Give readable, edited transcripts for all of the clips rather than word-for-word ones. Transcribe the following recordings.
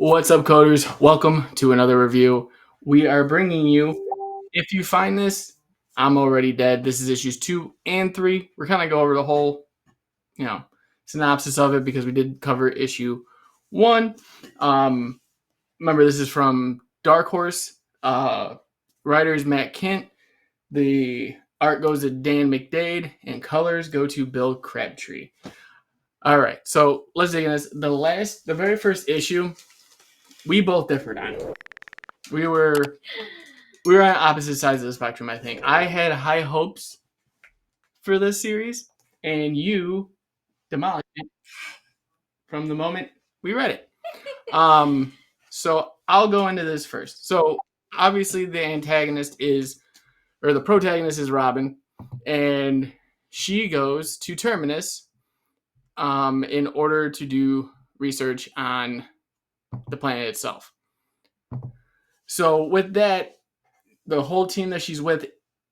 What's up, coders? Welcome to another review. We are bringing you, if you find this, I'm already dead. This is issues 2 and 3. We're kind of go over the whole, synopsis of it because we did cover issue 1. Remember, this is from Dark Horse. Writers Matt Kent. The art goes to Dan McDade, and colors go to Bill Crabtree. All right, so let's dig in this. The very first issue, we both differed on. We were on opposite sides of the spectrum, I think. I had high hopes for this series, and you demolished it from the moment we read it. So I'll go into this first. So obviously the protagonist is Robin, and she goes to Terminus in order to do research on the planet itself. So with that, the whole team that she's with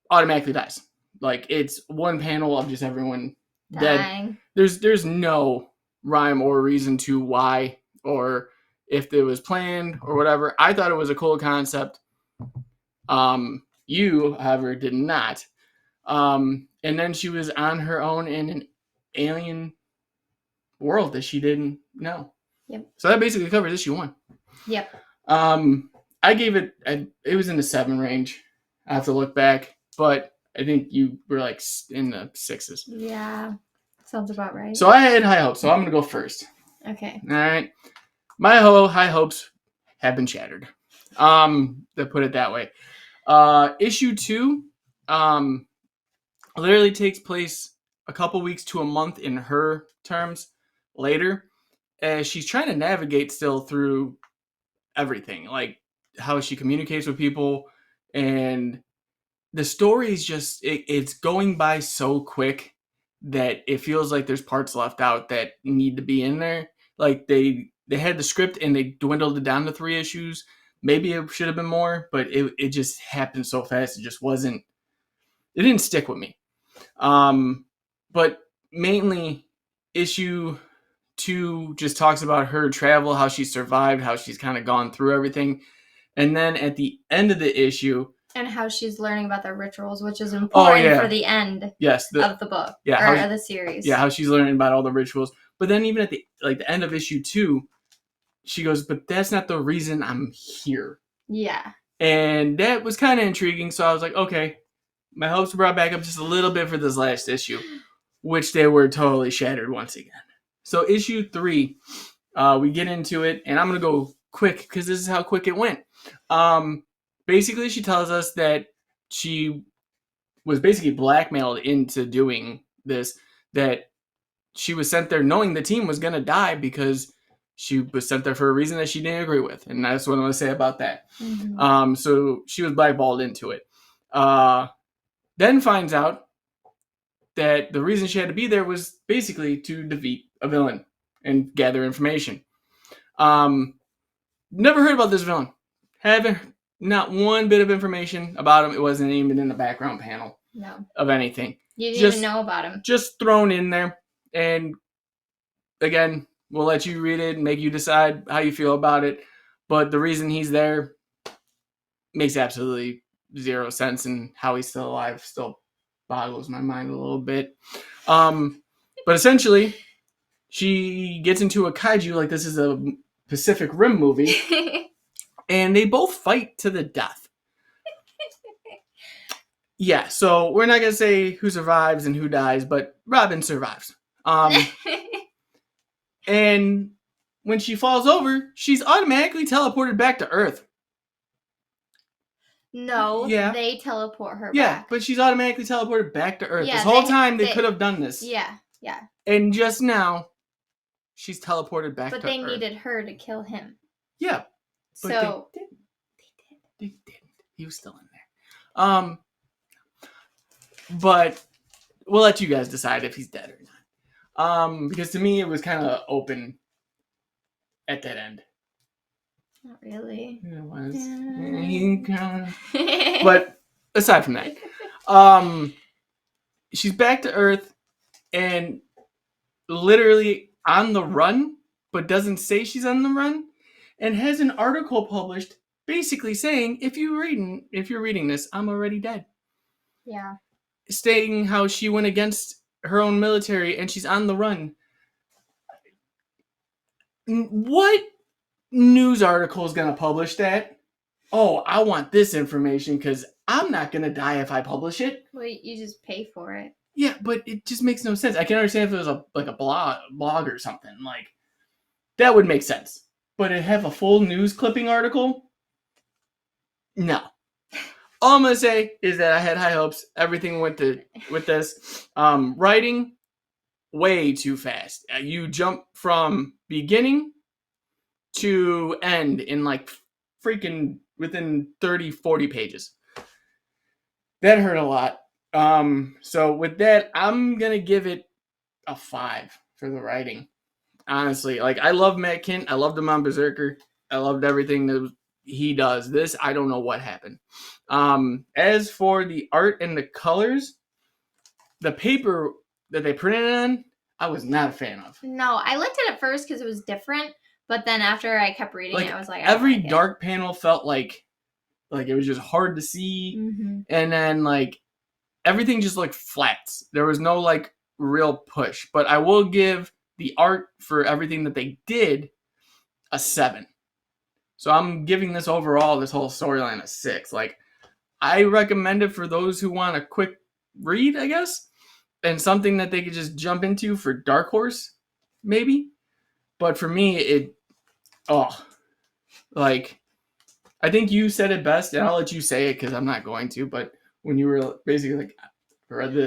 automatically dies. Like, it's one panel of just everyone dead. There's no rhyme or reason to why, or if it was planned or whatever. I thought it was a cool concept. You, however, did not. And then she was on her own in an alien world that she didn't know. Yep. So that basically covers issue 1. Yep. I gave it was in the 7 range. I have to look back, but I think you were like in the 6s. Yeah, sounds about right. So I had high hopes, so I'm gonna go first. Okay. All right, my high hopes have been shattered. To put it that way. Issue 2, literally takes place a couple weeks to a month in her terms later, as she's trying to navigate still through everything, like how she communicates with people, and the story is just it's going by so quick that it feels like there's parts left out that need to be in there. Like they had the script and they dwindled it down to 3 issues. Maybe it should have been more, but it just happened so fast. It just wasn't. It didn't stick with me. But mainly issue 2 just talks about her travel, how she survived, how she's kind of gone through everything. And then at the end of the issue... And how she's learning about the rituals, which is important for the end of the book. Or of the series. Yeah, how she's learning about all the rituals. But then even at the end of issue 2, she goes, but that's not the reason I'm here. Yeah. And that was kind of intriguing. So I was like, okay, my hopes were brought back up just a little bit for this last issue, which they were totally shattered once again. So issue 3, we get into it, and I'm going to go quick because this is how quick it went. Basically, she tells us that she was basically blackmailed into doing this, that she was sent there knowing the team was going to die because she was sent there for a reason that she didn't agree with. And that's what I'm going to say about that. Mm-hmm. So she was blackballed into it. Then finds out that the reason she had to be there was basically to defeat a villain and gather information. Never heard about this villain. Haven't, not one bit of information about him. It wasn't even in the background panel of anything. You didn't even know about him. Just thrown in there. And again, we'll let you read it and make you decide how you feel about it. But the reason he's there makes absolutely 0 sense, and how he's still alive still boggles my mind a little bit. But essentially, she gets into a kaiju, like this is a Pacific Rim movie, and they both fight to the death. Yeah, so we're not going to say who survives and who dies, but Robin survives. And when she falls over, she's automatically teleported back to Earth. No, they teleport her back. Yeah, but she's automatically teleported back to Earth. This whole time they could have done this. Yeah. And just now, she's teleported back to Earth. But they needed her to kill him. Yeah. But so they didn't. He was still in there. But we'll let you guys decide if he's dead or not. Because to me, it was kind of open at that end. Not really. It was. But aside from that, she's back to Earth and literally on the run, but doesn't say she's on the run. and has an article published basically saying, if you're reading this, I'm already dead. Yeah. Stating how she went against her own military and she's on the run. What news article is going to publish that? Oh, I want this information because I'm not going to die if I publish it. Well, you just pay for it. Yeah, but it just makes no sense. I can understand if it was a blog or something. Like, that would make sense. But to have a full news clipping article? No. All I'm going to say is that I had high hopes. Everything went with this. Writing, way too fast. You jump from beginning to end in like freaking within 30, 40 pages. That hurt a lot. So with that, I'm going to give it a 5 for the writing. Honestly, like, I love Matt Kint. I loved him on Berserker. I loved everything that he does. This, I don't know what happened. As for the art and the colors, the paper that they printed it on, I was not a fan of. No, I liked it at first because it was different, but then after I kept reading it, I was like, every dark panel felt like it was just hard to see, and then like everything just looked flat. There was no like real push. But I will give the art for everything that they did a 7. So I'm giving this overall, this whole storyline, a 6. Like, I recommend it for those who want a quick read, I guess, and something that they could just jump into for Dark Horse, maybe. But for me, like, I think you said it best, and I'll let you say it because I'm not going to. But when you were basically like, read the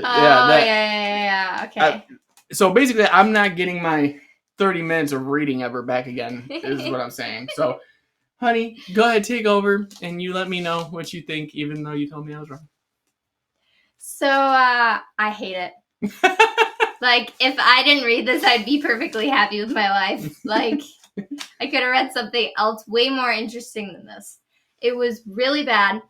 okay. So basically, I'm not getting my 30 minutes of reading ever back again. Is what I'm saying. So, honey, go ahead, take over, and you let me know what you think, even though you told me I was wrong. So, I hate it. Like, if I didn't read this, I'd be perfectly happy with my life. Like, I could have read something else way more interesting than this. It was really bad.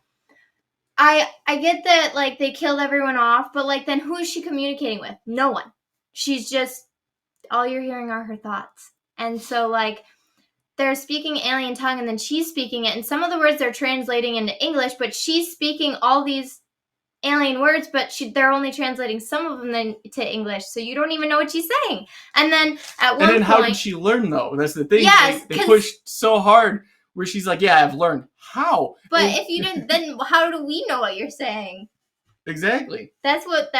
I get that, like, they killed everyone off, but, like, then who is she communicating with? No one. She's just, all you're hearing are her thoughts. And so, like, they're speaking alien tongue, and then she's speaking it, and some of the words they're translating into English, but she's speaking all these alien words, but they're only translating some of them then to English, so you don't even know what she's saying. And then at one point, how did she learn though? That's the thing. Yes, they pushed so hard where she's like, "Yeah, I've learned." How? But if you didn't, then how do we know what you're saying? Exactly. That's what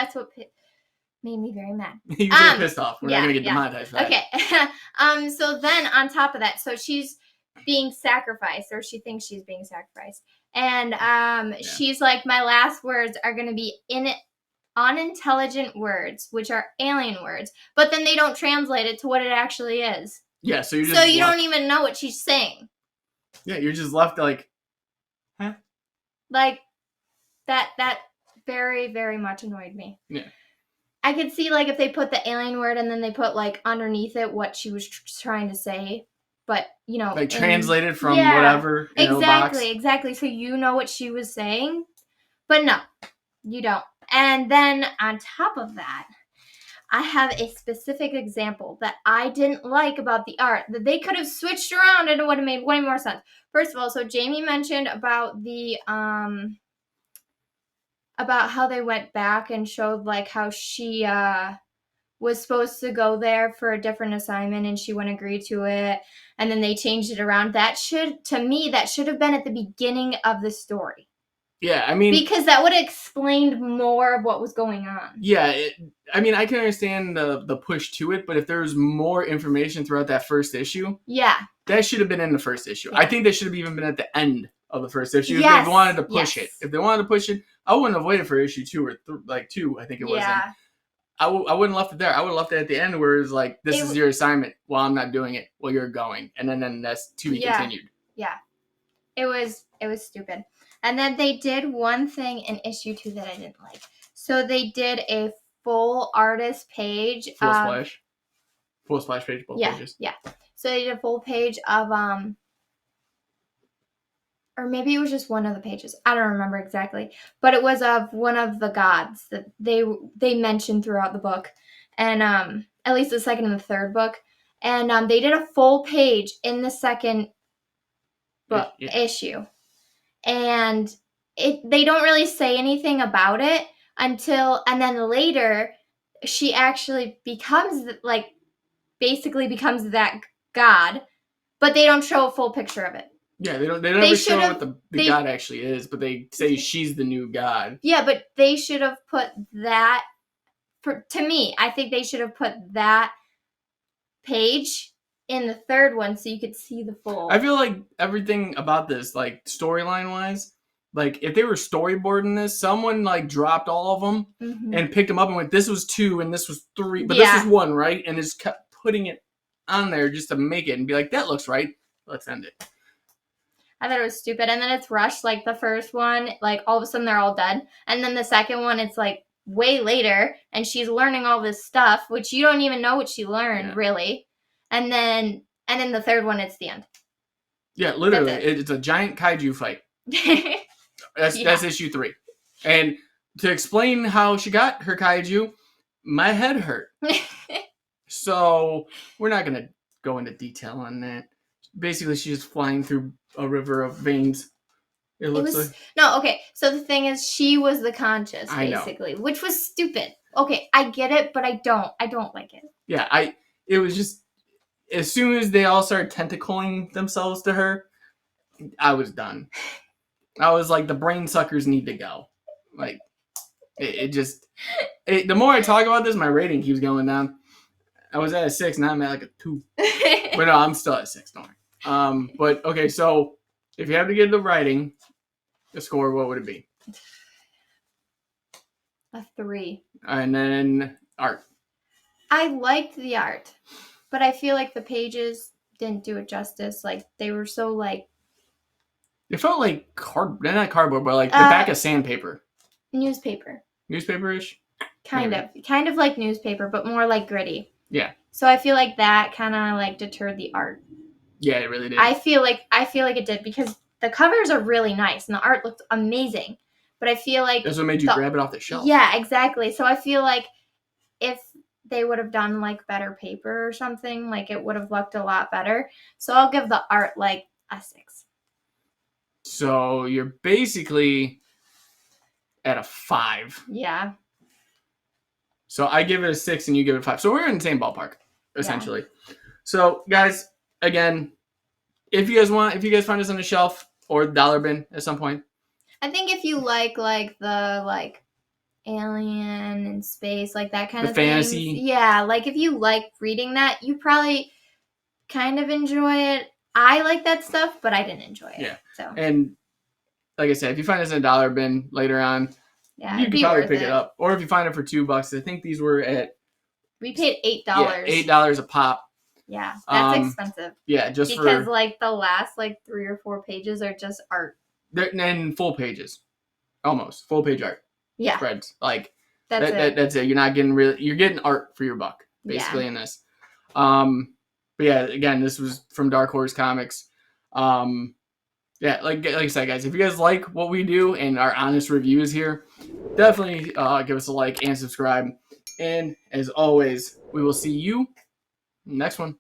made me very mad. You get pissed off. We're not gonna get demonetized for that. Okay. So then on top of that, so she's being sacrificed, or she thinks she's being sacrificed. And she's like, my last words are going to be unintelligent words, which are alien words, but then they don't translate it to what it actually is. Yeah, so you don't even know what she's saying. Yeah, you're just left like, huh? Like, that very, very much annoyed me. Yeah. I could see, like, if they put the alien word and then they put, like, underneath it what she was trying to say. But, you know. Like, translated from whatever. Exactly. So you know what she was saying. But no, you don't. And then on top of that, I have a specific example that I didn't like about the art that they could have switched around and it would have made way more sense. First of all, so Jamie mentioned about the about how they went back and showed like how she was supposed to go there for a different assignment and she wouldn't agree to it, and then they changed it around. That should have been at the beginning of the story. Yeah, I mean, because that would have explained more of what was going on. Yeah, I mean, I can understand the push to it, but if there's more information throughout that first issue, that should have been in the first issue. Yeah. I think that should have even been at the end of the first issue if they wanted to push it. If they wanted to push it, I wouldn't have waited for issue 2 or 2. I think it was. Yeah. I wouldn't have left it there. I would have left it at the end where it's like, this is your assignment. Well, I'm not doing it. Well, you're going, and then that's to be continued. Yeah, it was stupid. And then they did one thing in issue 2 that I didn't like. So they did a full artist page. Full splash page, both pages. Yeah. So they did a full page of, or maybe it was just one of the pages. I don't remember exactly. But it was of one of the gods that they mentioned throughout the book. And at least the second and the third book. And they did a full page in the second issue, and they don't really say anything about it and then later she actually becomes like basically becomes that god, but they don't show a full picture of it. Yeah, they never show what the god actually is, but they say she's the new god. Yeah, but they should have put that to me, I think they should have put that page in the third one so you could see the full. I feel like everything about this, like storyline wise, like if they were storyboarding this, someone like dropped all of them and picked them up and went, this was 2 and this was 3, but this is 1, right? And just kept putting it on there just to make it and be like, that looks right. Let's end it. I thought it was stupid. And then it's rushed, like the first one, like all of a sudden they're all dead. And then the second one, it's like way later and she's learning all this stuff, which you don't even know what she learned, really. And then the third one, it's the end. Yeah, literally. It's a giant kaiju fight. That's issue 3. And to explain how she got her kaiju, my head hurt. So we're not going to go into detail on that. Basically, she's just flying through a river of veins. It looks like... No, okay. So the thing is, she was the conscious, basically, which was stupid. Okay, I get it, but I don't like it. Yeah, it was just... As soon as they all started tentacling themselves to her, I was done. I was like, the brain suckers need to go. Like, the more I talk about this, my rating keeps going down. I was at a 6, now I'm at like a 2. But no, I'm still at 6, don't worry. But, okay, so if you have to give the writing a score, what would it be? A 3. And then art. I liked the art, but I feel like the pages didn't do it justice. Like, they were so, like... It felt like not cardboard, but like the back of sandpaper. Newspaper. Newspaper-ish? Kind of like newspaper, but more like gritty. Yeah. So I feel like that kind of like deterred the art. Yeah, it really did. I feel like it did because the covers are really nice and the art looks amazing. But I feel like that's what made you grab it off the shelf. Yeah, exactly. So I feel like if they would have done like better paper or something, like it would have looked a lot better. So I'll give the art like a 6. So you're basically at a 5. Yeah. So I give it a 6 and you give it a 5. So we're in the same ballpark, essentially. Yeah. So guys, again, if you guys find us on the shelf or the dollar bin at some point. I think if you like the alien and space, like that kind of fantasy. Things, yeah, like if you like reading that, you probably kind of enjoy it. I like that stuff, but I didn't enjoy it. Yeah. So. And like I said, if you find us in a dollar bin later on, you can probably pick it up. Or if you find it for $2, I think these were at... We paid $8. Yeah, $8 a pop. Yeah, that's expensive. Yeah, because like the last like 3 or 4 pages are just art. And full pages, almost full page art. Yeah, spreads like that's it. That's it. You're not getting you're getting art for your buck basically in this. But yeah, again, this was from Dark Horse Comics. Yeah, like I said, guys, if you guys like what we do and our honest reviews here, definitely give us a like and subscribe. And as always, we will see you next one.